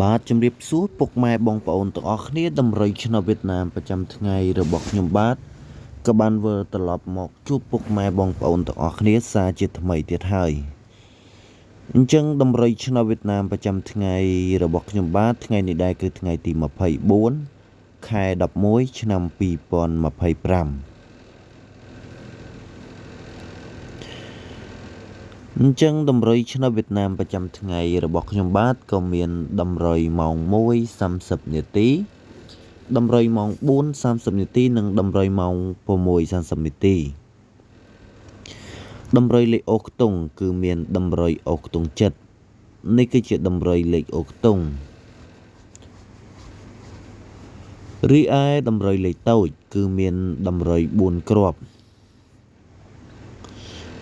បាទជំរាបសួរពុកម៉ែបងប្អូនទាំងអស់គ្នាតម្រុយឆ្នោតវៀតណាមប្រចាំថ្ងៃរបស់ខ្ញុំបាទក៏បានវិលត្រឡប់មកជួបពុកម៉ែបងប្អូនទាំងអស់គ្នាសារជាថ្មីទៀតហើយអញ្ចឹងតម្រុយឆ្នោតវៀតណាមប្រចាំថ្ងៃរបស់ខ្ញុំបាទថ្ងៃនេះដែរគឺថ្ងៃទី24ខែ11ឆ្នាំ2025អញ្ចឹងតម្រុយឆ្នោតវៀតណាមប្រចាំថ្ងៃរបស់ខ្ញុំបាទក៏មានតម្រុយម៉ោង1:30នាទីតម្រុយម៉ោង4:30នាទីនិងតម្រុយម៉ោង6:30នាទីតម្រុយលេខអូខ្ទង់គឺមានតម្រុយអូខ្ទង់7នេះគឺជាតម្រុយលេខអូខ្ទង់រីឯតម្រុយលេខតូចគឺមានតម្រុយ4គ្រាប់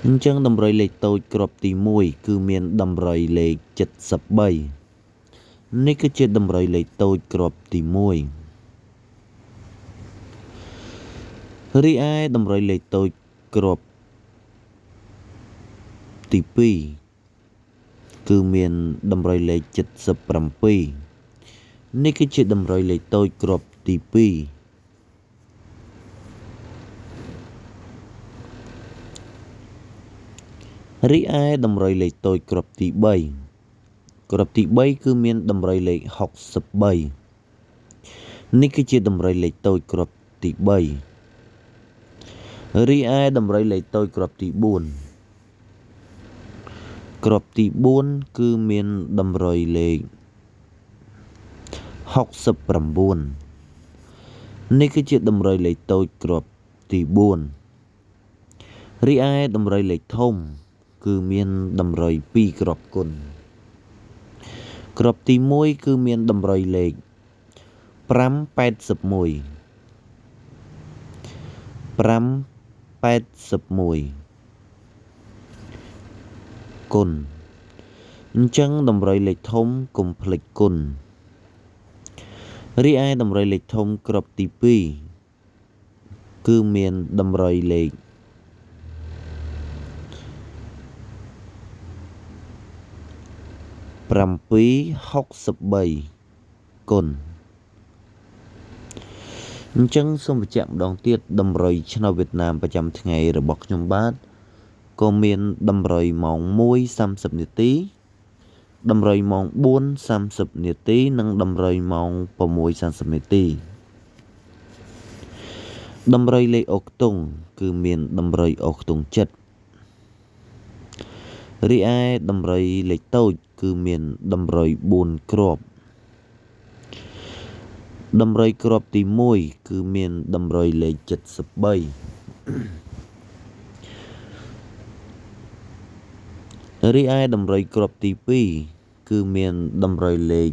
អញ្ចឹងតម្រុយលេខតូចគ្រាប់ទី1គឺមានតម្រុយលេខ73នេះគឺជាតម្រុយលេខតូចគ្រាប់ទី1រីឯតម្រុយលេខតូចគ្រាប់ទី2គឺមានតម្រុយលេខ77នេះគឺជាតម្រុយលេខតូចគ្រាប់ទី2រីឯតម្រុយលេខតូចគ្រាប់ទី3គ្រាប់ទី3គឺមានតម្រុយលេខ63នេះគឺជាតម្រុយលេខតូចគ្រាប់ទី3រីឯតម្រុយលេខតូចគ្រាប់ទី4គ្រាប់ទី4គឺមានតម្រុយលេខ69នេះគឺជាតម្រុយលេខតូចគ្រាប់ទី4រីឯតម្រុយលេខធំគឺមានតម្រុយ2គ្រាប់គុណគ្រាប់ទី1គឺមានតម្រុយលេខ581គុណអញ្ចឹងតម្រុយលេខធំកុំភ្លេចគុណរីឯតម្រុយលេខធំគ្រាប់ទី2គឺមានតម្រុយលេខ763គុណអញ្ចឹងសូមបញ្ជាក់ម្ដងទៀតតម្រុយឆ្នោតវៀតណាមប្រចាំថ្ងៃរបស់ខ្ញុំបាទក៏មានតម្រុយម៉ោង1:30នាទីតម្រុយម៉ោង4:30នាទីនិងតម្រុយម៉ោង6:30នាទីតម្រុយលេខអូខ្ទង់គឺមានតម្រុយអូខ្ទង់7រីឯតម្រុយលេខតូចគឺមានតម្រុយ4គ្រាប់តម្រុយគ្រាប់ទី1គឺមានតម្រុយលេខ73រីឯតម្រុយគ្រាប់ទី2គឺមានតម្រុយលេខ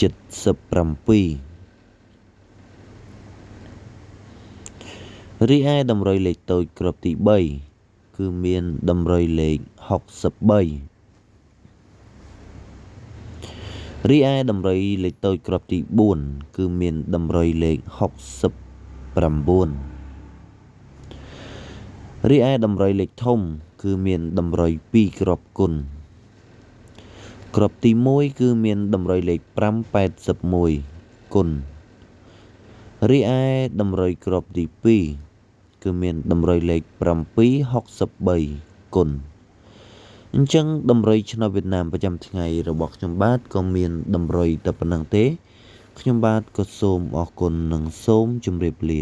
77រីឯតម្រុយលេខតូចគ្រាប់ទី3គឺមានតម្រុយលេខ63រីឯតម្រុយលេខតូចគ្រាប់ទី4គឺមានតម្រុយលេខ69រីឯតម្រុយលេខធំគឺមានតម្រុយ2គ្រាប់គុណគ្រាប់ទី1គឺមានតម្រុយលេខ581គុណរីឯតម្រុយគ្រាប់ទី2គឺមានតម្រុយលេខ763គុណអញ្ចឹងតម្រុយឆ្នោតវៀតណាមប្រចាំថ្ងៃរបស់ខ្ញុំបាទក៏មានតម្រុយតែប៉ុណ្្នឹងទេខ្ញុំបាទក៏សូមអរគុណនិងសូមជម្រាបលា